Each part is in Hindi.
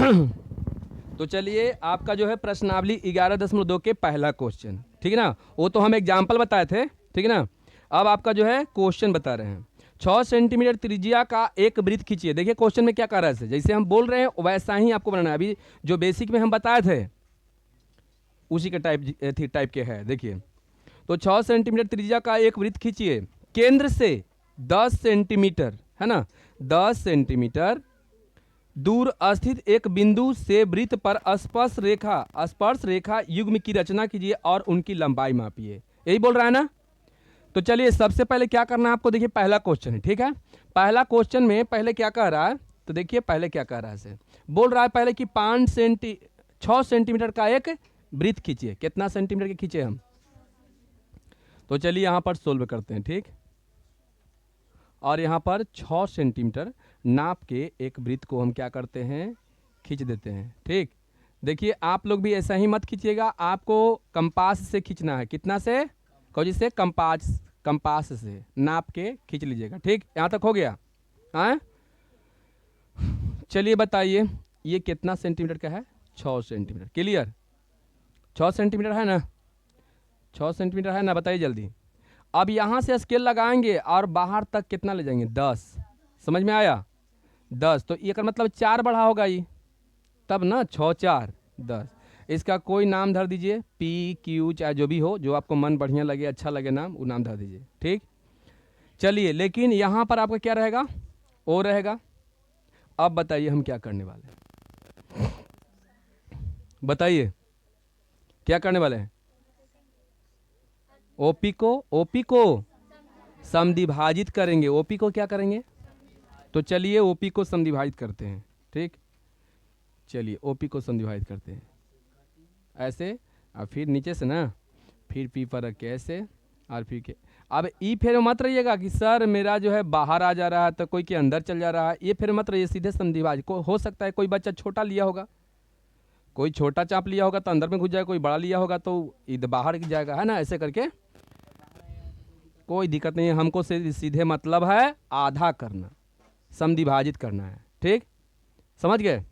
तो चलिए आपका जो है प्रश्नावली 11.2 के पहला क्वेश्चन, ठीक है ना, वो तो हम एग्जाम्पल बताए थे, ठीक है ना। अब आपका जो है क्वेश्चन बता रहे हैं। 6 सेंटीमीटर त्रिज्या का एक वृत्त खींचिए। देखिए क्वेश्चन में क्या कर रहा है, जैसे हम बोल रहे हैं वैसा ही आपको बनाना है। अभी जो बेसिक में हम बताए थे उसी के टाइप के है। देखिए तो 6 सेंटीमीटर त्रिज्या का एक वृत्त खींचिए, केंद्र से 10 सेंटीमीटर, है ना, 10 सेंटीमीटर दूर स्थित एक बिंदु से वृत्त पर स्पर्श रेखा युग्म की रचना कीजिए और उनकी लंबाई मापिए। यही बोल रहा है ना। तो चलिए सबसे पहले क्या करना है आपको, देखिए पहला क्वेश्चन है, ठीक है। पहला क्वेश्चन में पहले क्या कह रहा है, तो देखिए पहले क्या कह रहा है, बोल रहा है पहले कि 6 सेंटीमीटर का एक वृत्त खींचिए। कितना सेंटीमीटर के खींचे हम, तो चलिए यहां पर सोल्व करते हैं, ठीक। और यहाँ पर 6 सेंटीमीटर नाप के एक वृत्त को हम क्या करते हैं, खींच देते हैं, ठीक। देखिए आप लोग भी ऐसा ही मत खींचिएगा, आपको कंपास से खींचना है। कितना से, कौन से, कंपास से नाप के खींच लीजिएगा, ठीक। यहाँ तक हो गया। हाँ चलिए बताइए ये कितना सेंटीमीटर का है, 6 सेंटीमीटर। क्लियर, 6 सेंटीमीटर है ना, 6 सेंटीमीटर है ना, बताइए जल्दी। अब यहाँ से स्केल लगाएंगे और बाहर तक कितना ले जाएंगे, 10। समझ में आया, 10। तो ये का मतलब 4 बढ़ा होगा ये, तब ना 6 4 10। इसका कोई नाम धर दीजिए, पी क्यू चाहे जो भी हो, जो आपको मन बढ़िया लगे, अच्छा लगे नाम, वो नाम धर दीजिए, ठीक। चलिए लेकिन यहाँ पर आपका क्या रहेगा, ओ रहेगा। अब बताइए हम क्या करने वाले हैं, बताइए क्या करने वाले हैं। ओपी को समद्विभाजित करेंगे। ओपी को क्या करेंगे, तो चलिए ओपी को समद्विभाजित करते हैं, ठीक। चलिए ओपी को समद्विभाजित करते हैं ऐसे, और फिर नीचे से ना, फिर पी पर रख के ऐसे, और फिर के। अब ई फिर मत रहिएगा कि सर मेरा जो है बाहर आ जा रहा है तो कोई के अंदर चल जा रहा है, ये फिर मत रहिए, सीधे समद्विभाजित को। हो सकता है कोई बच्चा छोटा लिया होगा, कोई छोटा चाप लिया होगा तो अंदर में घुस जाएगा, कोई बड़ा लिया होगा तो इधर बाहर जाएगा, है ना, ऐसे करके कोई दिक्कत नहीं है। हमको सीधे मतलब है आधा करना, समद्विभाजित करना है, ठीक। समझ गए।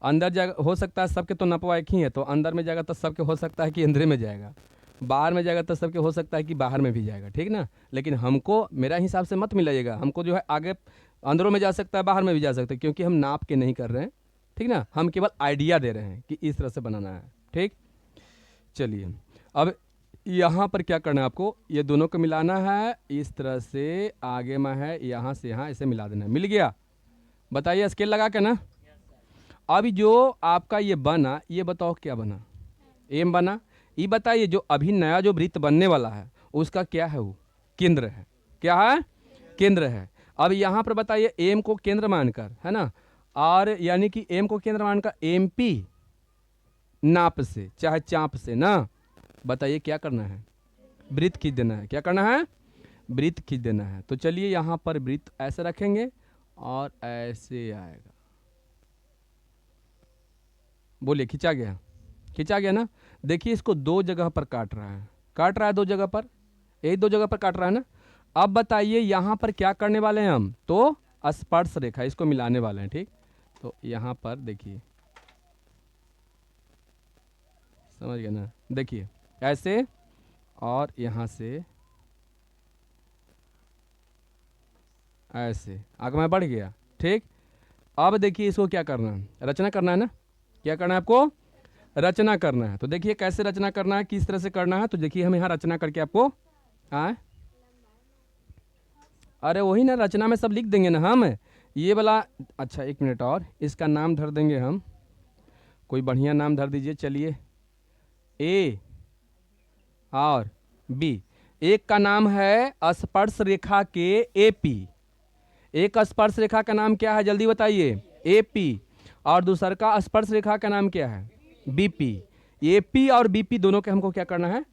अंदर जाएगा, हो सकता है सबके तो नपवा एक ही है, तो अंदर में जाएगा तो सबके हो सकता है कि अंदर में जाएगा, बाहर में जाएगा तो सबके हो सकता है कि बाहर में भी जाएगा, ठीक ना। लेकिन हमको मेरा हिसाब से मत मिलाइएगा, हमको जो है आगे अंदरों में जा सकता है, बाहर में भी जा सकता है, क्योंकि हम नाप के नहीं कर रहे हैं, ठीक ना। हम केवल आइडिया दे रहे हैं कि इस तरह से बनाना है, ठीक। चलिए अब यहाँ पर क्या करना है आपको, ये दोनों को मिलाना है, इस तरह से आगे में है, यहाँ से यहाँ ऐसे मिला देना है। मिल गया, बताइए स्केल लगा के ना। अभी जो आपका ये बना, ये बताओ क्या बना, एम बना। ये बताइए जो अभी नया जो वृत्त बनने वाला है उसका क्या है, वो केंद्र है। क्या है, केंद्र है। अब यहाँ पर बताइए एम को केंद्र मानकर, है ना, और यानी कि एम को केंद्र मानकर एमपी नाप से चाहे चाप से ना, बताइए क्या करना है, वृत्त खींच देना है। क्या करना है, वृत्त खींच देना है। तो चलिए यहाँ पर वृत्त ऐसे रखेंगे और ऐसे आएगा, बोलिए खींचा गया, खींचा गया ना। देखिए इसको 2 जगह पर काट रहा है, 2 जगह पर, एक 2 जगह पर काट रहा है ना। अब बताइए यहाँ पर क्या करने वाले हैं हम, तो स्पर्श रेखा इसको मिलाने वाले हैं, ठीक। तो यहाँ पर देखिए, समझ गए ना, देखिए ऐसे और यहाँ से ऐसे आगे मैं बढ़ गया, ठीक। अब देखिए इसको क्या करना है, रचना करना है ना। क्या करना है आपको, रचना करना है। तो देखिए कैसे रचना करना है, किस तरह से करना है, तो देखिए हम यहाँ रचना करके आपको आए, अरे वही ना, रचना में सब लिख देंगे ना हम, ये वाला। अच्छा एक मिनट, और इसका नाम धर देंगे हम, कोई बढ़िया नाम धर दीजिए। चलिए ए और बी। एक का नाम है स्पर्श रेखा के एपी, एक स्पर्श रेखा का नाम क्या है जल्दी बताइए, एपी। और दूसरा का स्पर्श रेखा का नाम क्या है, बीपी। एपी और बीपी दोनों के हमको क्या करना है,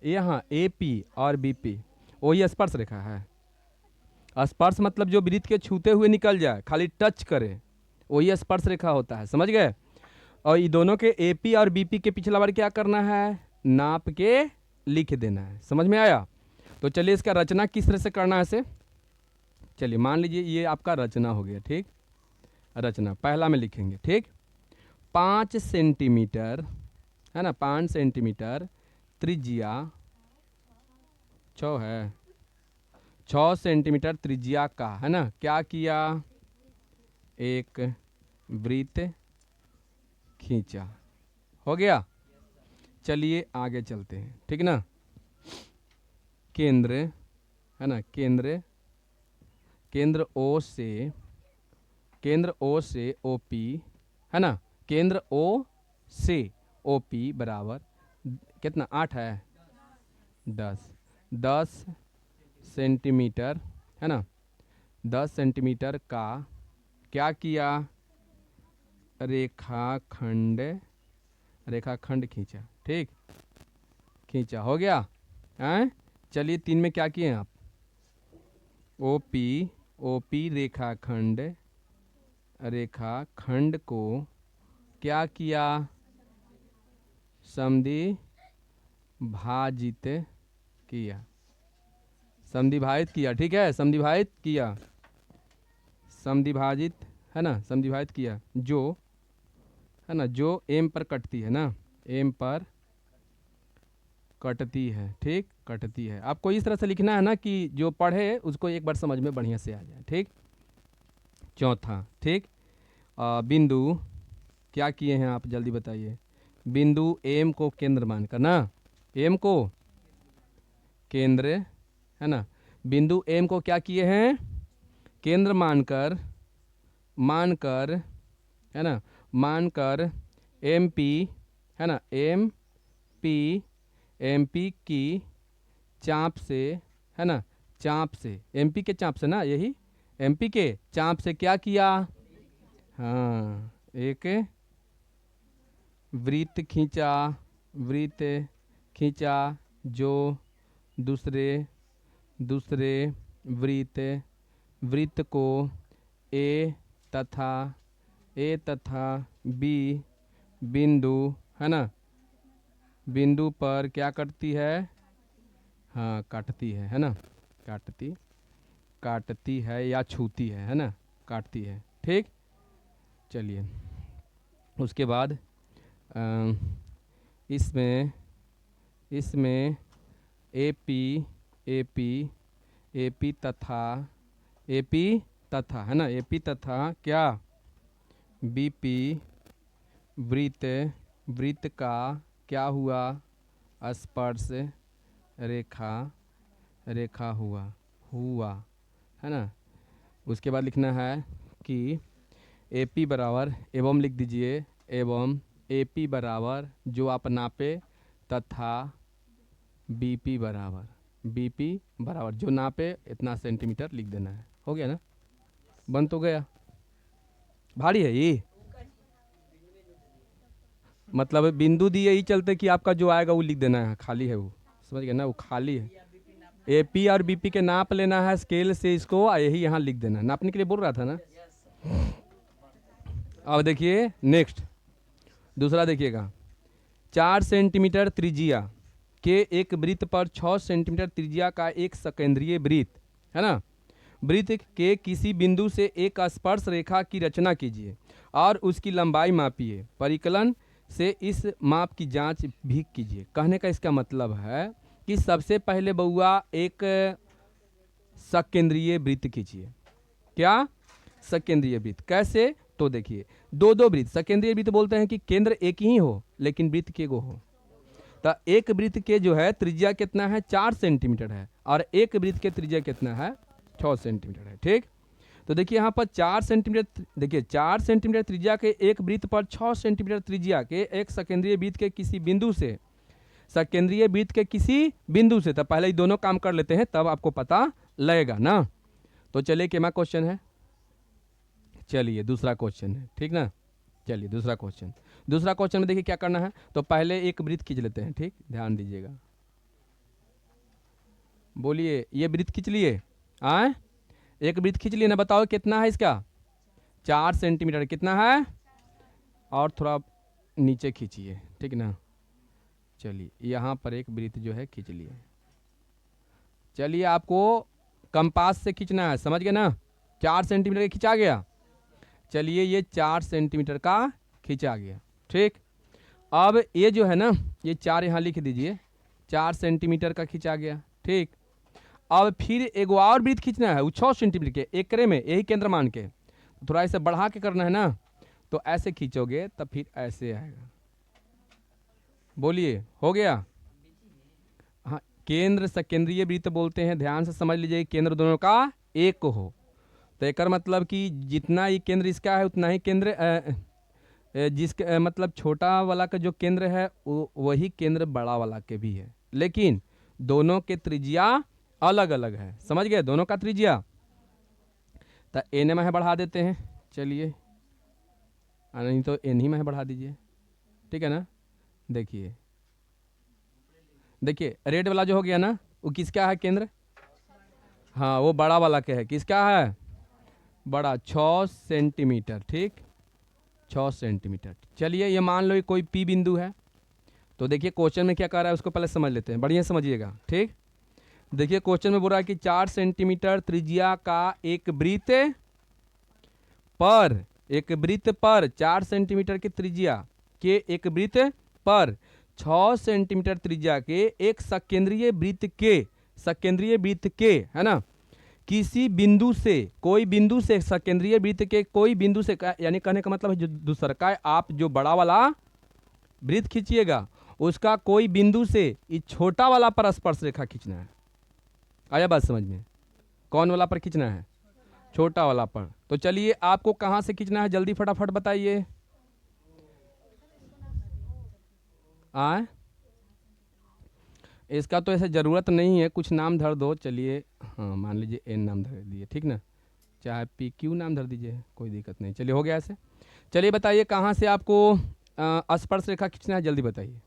यहाँ एपी और बीपी वही स्पर्श रेखा है। स्पर्श मतलब जो वृत्त के छूते हुए निकल जाए, खाली टच करे, वही स्पर्श रेखा होता है, समझ गए। और ये दोनों के एपी और बीपी के पिछला बार क्या करना है, नाप के लिख देना है। समझ में आया। तो चलिए इसका रचना किस तरह से करना है इसे, चलिए मान लीजिए ये आपका रचना हो गया, ठीक। रचना पहला में लिखेंगे, ठीक। 5 सेंटीमीटर है ना, 5 सेंटीमीटर त्रिज्या 6 है, 6 सेंटीमीटर त्रिज्या का है ना क्या किया, एक वृत्त खींचा। हो गया। चलिए आगे चलते हैं, ठीक ना। केंद्र है ना, केंद्र ओ से ओपी है ना, केंद्र ओ से ओपी बराबर कितना 8 है 10 सेंटीमीटर है ना, 10 सेंटीमीटर का क्या किया, रेखाखंड खींचा, ठीक, खींचा। हो गया हैं। चलिए 3 में क्या किए हैं आप, ओपी रेखाखंड को क्या किया, समद्वि भाजित किया, समद्विभाजित किया, ठीक है, समद्विभाजित किया, समद्विभाजित है ना, समद्विभाजित किया, जो है ना, जो एम पर कटती है ना, एम पर कटती है, ठीक, कटती है। आपको इस तरह से लिखना है ना कि जो पढ़े उसको एक बार समझ में बढ़िया से आ जाए, ठीक। चौथा, ठीक, बिंदु क्या किए हैं आप जल्दी बताइए, बिंदु एम को केंद्र मानकर ना, एम को केंद्र है ना, बिंदु एम को क्या किए हैं, केंद्र मानकर है ना, मानकर एमपी है ना, एमपी की चाप से है ना, चाप से, एमपी के चाप से ना, यही एमपी के चाप से क्या किया, हाँ, एक वृत्त खींचा जो दूसरे वृत्त को ए तथा बी बिंदु है ना, बिंदु पर क्या करती है, हाँ, काटती है ना, काटती है या छूती है ना, काटती है, ठीक। चलिए उसके बाद इसमें एपी तथा है ना, एपी तथा क्या, बीपी वृत्त का क्या हुआ, स्पर्श रेखा हुआ है ना। उसके बाद लिखना है कि एपी बराबर, एवं लिख दीजिए, एवं एपी बराबर जो आप नापे तथा बीपी बराबर जो नापे इतना सेंटीमीटर लिख देना है। हो गया ना, बन तो गया। भारी है ये, मतलब बिंदु दिए ही चलते कि आपका जो आएगा वो लिख देना है, खाली है वो, समझ गए ना, वो खाली है। एपी और बीपी के नाप लेना है स्केल से इसको, यही यहाँ लिख देना है, नापने के लिए बोल रहा था ना। अब देखिए नेक्स्ट, दूसरा देखिएगा, 4 सेंटीमीटर त्रिज्या के एक वृत्त पर 6 सेंटीमीटर त्रिज्या का एक सकेंद्रीय वृत्त है ना, वृत्त के किसी बिंदु से एक स्पर्श रेखा की रचना कीजिए और उसकी लंबाई मापिए, परिकलन से इस माप की जांच भी कीजिए। कहने का इसका मतलब है कि सबसे पहले बउआ एक सकेंद्रीय वृत्त खींचिए। क्या, सकेंद्रीय वृत्त कैसे, तो देखिए दो वृत्त, सकेंद्रीय वृत्त बोलते हैं कि केंद्र एक ही हो लेकिन वृत्त के गो हो। तो एक वृत्त के जो है त्रिज्या कितना है, 4 सेंटीमीटर है, और एक वृत्त के त्रिज्या कितना है, 6 सेंटीमीटर है, ठीक। तो देखिए यहाँ पर 4 सेंटीमीटर, देखिए 4 सेंटीमीटर त्रिज्या के एक वृत्त पर 6 सेंटीमीटर त्रिज्या के एक सकेंद्रीय वृत्त के किसी बिंदु से, सकेंद्रीय वृत्त के किसी बिंदु से, तो पहले ये दोनों काम कर लेते हैं तब आपको पता लगेगा ना। तो चलिए केमा क्वेश्चन है, चलिए दूसरा क्वेश्चन है, ठीक ना। चलिए दूसरा क्वेश्चन में देखिए क्या करना है, तो पहले एक वृत्त खींच लेते हैं, ठीक, ध्यान दीजिएगा, बोलिए, ये वृत्त खींच लिए, आए, एक वृत्त खींच लिए ना, बताओ कितना है इसका, 4 सेंटीमीटर, कितना है, और थोड़ा नीचे खींचिए, ठीक ना। चलिए यहाँ पर एक वृत्त जो है खींच लिए, चलिए आपको कंपास से खींचना है, समझ गए ना, 4 सेंटीमीटर खींचा गया, चलिए ये 4 सेंटीमीटर का खींचा गया। ठीक, अब ये जो है ना, ये 4 यहाँ लिख दीजिए, 4 सेंटीमीटर का खींचा गया। ठीक, अब फिर एक और वृत्त खींचना है, वो 6 सेंटीमीटर के, एकरे में यही केंद्र मान के, थोड़ा इसे बढ़ा के करना है ना, तो ऐसे खींचोगे तब फिर ऐसे आएगा। बोलिए, हो गया? हाँ, केंद्र सकेंद्रीय वृत्त बोलते हैं, ध्यान से समझ लीजिए, केंद्र दोनों का एक हो, तो एक मतलब कि जितना ही केंद्र इसका है उतना ही केंद्र जिसके मतलब छोटा वाला का जो केंद्र है वो वही केंद्र बड़ा वाला के भी है, लेकिन दोनों के त्रिज्या अलग अलग है। समझ गए? दोनों का त्रिज्या, तो एन में बढ़ा देते हैं। चलिए, नहीं तो एन ही में बढ़ा दीजिए, ठीक है ना। देखिए देखिए, रेड वाला जो हो गया ना, वो किसका है केंद्र? हाँ, वो बड़ा वाला के है। किसका है? बड़ा, 6 सेंटीमीटर। ठीक, 6 सेंटीमीटर। चलिए, ये मान लो ये कोई पी बिंदु है, तो देखिए क्वेश्चन में क्या कह रहा है उसको पहले समझ लेते हैं, बढ़िया समझिएगा। ठीक, देखिए क्वेश्चन में बोल रहा है कि 4 सेंटीमीटर त्रिज्या का एक वृत्त पर 4 सेंटीमीटर की त्रिज्या के एक वृत्त पर 6 सेंटीमीटर त्रिज्या के एक सकेंद्रीय वृत्त के है ना, किसी बिंदु से, कोई बिंदु से, सकेंद्रीय वृत्त के कोई बिंदु से, यानी कहने का मतलब है जो दूसरा का, आप जो बड़ा वाला वृत्त खींचिएगा उसका कोई बिंदु से इस छोटा वाला पर स्पर्श रेखा खींचना है। आया बात समझ में? कौन वाला पर खींचना है? छोटा वाला पर। तो चलिए, आपको कहां से खींचना है, जल्दी फटाफट बताइए। इसका तो ऐसे ज़रूरत नहीं है, कुछ नाम धर दो। चलिए, हाँ, मान लीजिए एन नाम धर दिए, ठीक ना, चाहे पी क्यू नाम धर दीजिए, कोई दिक्कत नहीं। चलिए, हो गया ऐसे। चलिए बताइए कहाँ से आपको स्पर्श रेखा खींचना है, जल्दी बताइए।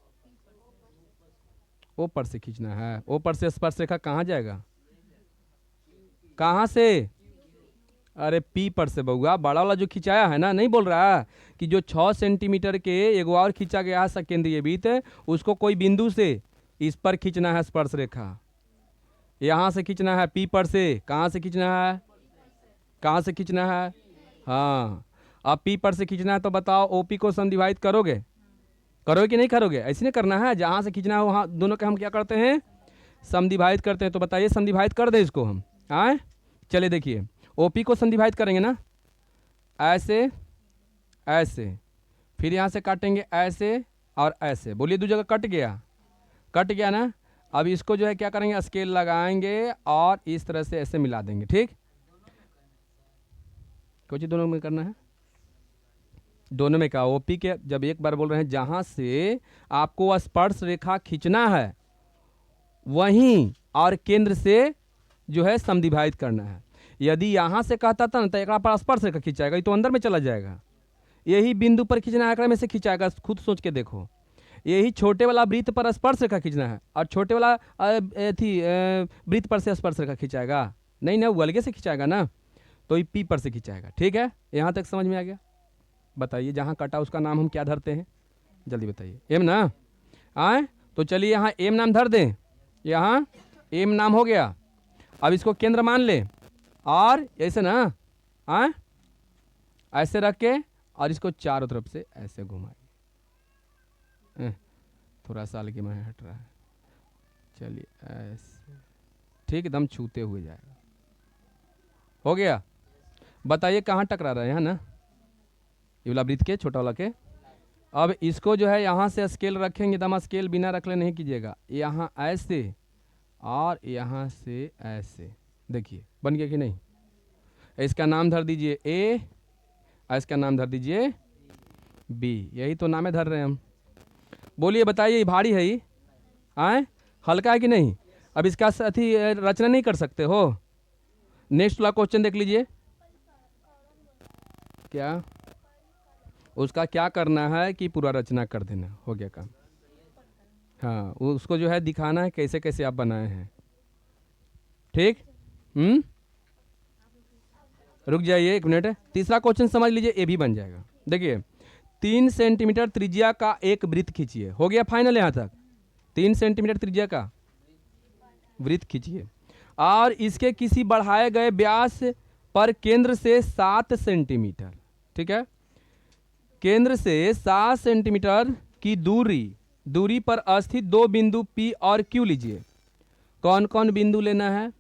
ओ पर से खींचना है। ओ पर से स्पर्श रेखा कहाँ जाएगा? कहाँ से? अरे पी पर से बउआ, बड़ा वाला जो खिंचाया है ना, नहीं बोल रहा कि जो 6 सेंटीमीटर के एगो और खींचा गया है सकेंद्रीय वृत्त, उसको कोई बिंदु से इस पर खींचना है स्पर्श रेखा, यहाँ से खींचना है पी पर से। कहाँ से खींचना है? कहाँ से खींचना है? हाँ, अब पी पर से खींचना है तो बताओ, ओपी को समद्विभाजित करोगे कि नहीं करोगे? ऐसे नहीं करना है, जहाँ से खींचना है वहाँ दोनों के हम क्या करते हैं? समद्विभाजित करते हैं। तो बताइए, समद्विभाजित कर दें इसको हम? आए, चलिए देखिए, ओपी को समद्विभाजित करेंगे ना, ऐसे ऐसे, फिर यहाँ से काटेंगे ऐसे और ऐसे। बोलिए, दो जगह कट गया ना। अब इसको जो है क्या करेंगे, स्केल लगाएंगे और इस तरह से ऐसे मिला देंगे। ठीक, कुछ दोनों में करना है, दोनों में क्या? ओपी के जब एक बार बोल रहे हैं जहां से आपको स्पर्श रेखा खींचना है वहीं और केंद्र से जो है समद्विभाजित करना है। यदि यहां से कहता था ना तो एक पर स्पर्श रेखा खींचाएगा, ये तो अंदर में चला जाएगा। यही बिंदु पर खींचना है, में से खींचाएगा, खुद सोच के देखो। यही छोटे वाला वृत्त पर स्पर्श रेखा खींचना है और छोटे वाला वृत्त पर से स्पर्श रेखा खींचाएगा नहीं ना, वो अलगे से खींचाएगा ना, तो ये पी पर से खींचाएगा। ठीक है, यहाँ तक समझ में आ गया? बताइए, जहाँ कटा उसका नाम हम क्या धरते हैं, जल्दी बताइए। एम ना? आए, तो चलिए यहाँ एम नाम धर दें, यहाँ एम नाम हो गया। अब इसको केंद्र मान ले और ऐसे ना, आए, ऐसे रख के और इसको चारों तरफ से ऐसे घुमाइए। थोड़ा सा अलग में हट रहा है, चलिए ऐसे, ठीक, एकदम छूते हुए जाएगा। हो गया? बताइए कहाँ टकरा रहा है? यहाँ ना, ये वाला वृत्त के, छोटा वाला के। अब इसको जो है यहाँ से स्केल रखेंगे, एकदम स्केल बिना रख ले नहीं कीजिएगा, यहाँ ऐसे और यहाँ से ऐसे। देखिए बन गया कि नहीं? इसका नाम धर दीजिए ए और इसका नाम धर दीजिए बी। यही तो नाम है धर रहे हैं हम। बोलिए, बताइए, भारी है ये? आए, हल्का है कि नहीं? अब इसका अथी रचना नहीं कर सकते हो? नेक्स्ट वाला क्वेश्चन देख लीजिए। क्या उसका क्या करना है कि पूरा रचना कर देना, हो गया काम। हाँ, उसको जो है दिखाना है कैसे कैसे आप बनाए हैं। ठीक, रुक जाइए एक मिनट, तीसरा क्वेश्चन समझ लीजिए, ये भी बन जाएगा। देखिए, 3 सेंटीमीटर त्रिज्या का एक वृत्त खींचिए। हो गया फाइनल यहाँ तक? 3 सेंटीमीटर त्रिज्या का वृत्त खींचिए और इसके किसी बढ़ाए गए व्यास पर केंद्र से 7 सेंटीमीटर, ठीक है। केंद्र से 7 सेंटीमीटर की दूरी पर स्थित दो बिंदु P और Q लीजिए। कौन कौन बिंदु लेना है?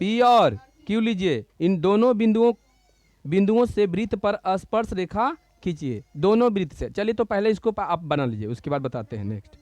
P और Q लीजिए। इन दोनों बिंदुओं से वृत्त पर स्पर्श रेखा खींचिए, दोनों वृत्त से। चलिए तो पहले इसको आप बना लीजिए, उसके बाद बताते हैं नेक्स्ट।